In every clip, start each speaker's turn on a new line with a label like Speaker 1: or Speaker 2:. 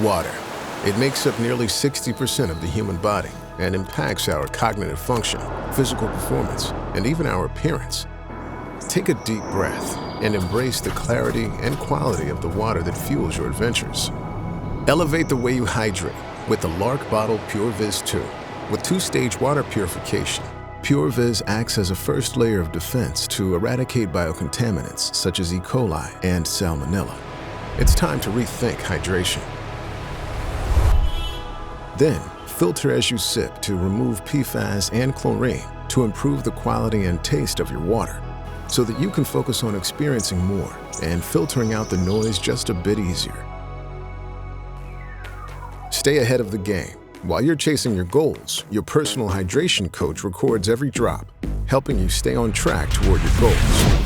Speaker 1: Water. It makes up nearly 60% of the human body and impacts our cognitive function, physical performance, and even our appearance. Take a deep breath and embrace the clarity and quality of the water that fuels your adventures. Elevate the way you hydrate with the LARQ bottle PureVis 2. With two-stage water purification, PureVis acts as a first layer of defense to eradicate biocontaminants such as E. coli and Salmonella. It's time to rethink hydration. Then, filter as you sip to remove PFAS and chlorine to improve the quality and taste of your water, so that you can focus on experiencing more and filtering out the noise just a bit easier. Stay ahead of the game. While you're chasing your goals, your personal hydration coach records every drop, helping you stay on track toward your goals.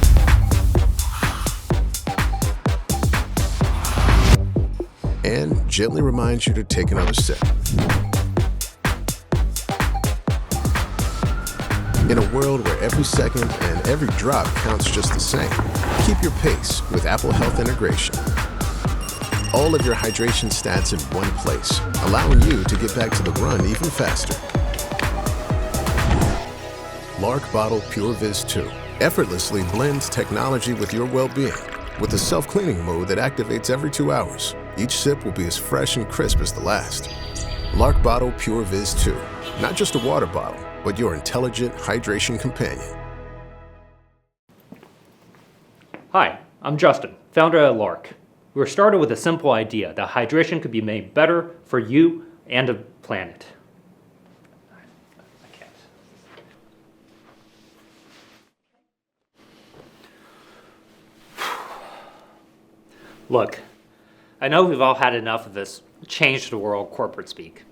Speaker 1: And gently reminds you to take another sip. In a world where every second and every drop counts just the same, keep your pace with Apple Health integration. All of your hydration stats in one place, allowing you to get back to the run even faster. LARQ Bottle PureVis 2 effortlessly blends technology with your well-being with a self-cleaning mode that activates every 2 hours. Each sip will be as fresh and crisp as the last. LARQ Bottle PureVis 2, not just a water bottle, but your intelligent hydration companion.
Speaker 2: Hi, I'm Justin, founder of LARQ. We were started with a simple idea that hydration could be made better for you and the planet. I can't. Look, I know we've all had enough of this change the world corporate speak.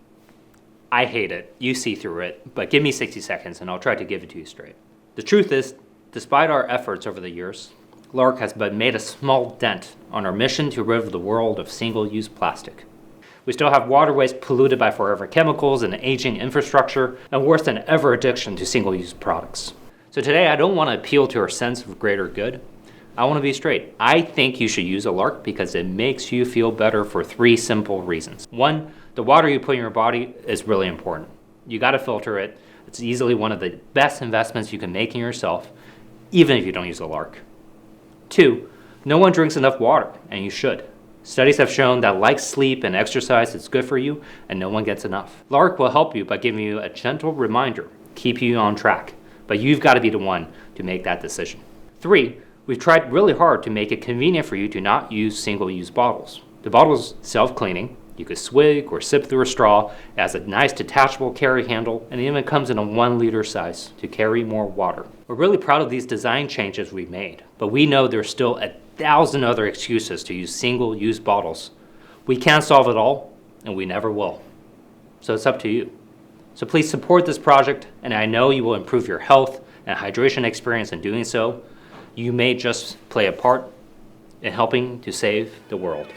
Speaker 2: I hate it, you see through it, but give me 60 seconds and I'll try to give it to you straight. The truth is, despite our efforts over the years, LARQ has made a small dent on our mission to rid the world of single-use plastic. We still have waterways polluted by forever chemicals and aging infrastructure, and worse than ever addiction to single-use products. So today I don't want to appeal to our sense of greater good. I want to be straight. I think you should use a LARQ because it makes you feel better for 3 simple reasons. 1, the water you put in your body is really important. You got to filter it. It's easily one of the best investments you can make in yourself, even if you don't use a LARQ. 2, no one drinks enough water, and you should. Studies have shown that like sleep and exercise, it's good for you, and no one gets enough. LARQ will help you by giving you a gentle reminder, keep you on track, but you've got to be the one to make that decision. 3, we've tried really hard to make it convenient for you to not use single-use bottles. The bottle is self-cleaning. You could swig or sip through a straw. It has a nice detachable carry handle, and it even comes in a 1-liter size to carry more water. We're really proud of these design changes we've made, but we know there's still 1,000 other excuses to use single-use bottles. We can't solve it all, and we never will. So it's up to you. So please support this project, and I know you will improve your health and hydration experience in doing so. You may just play a part in helping to save the world.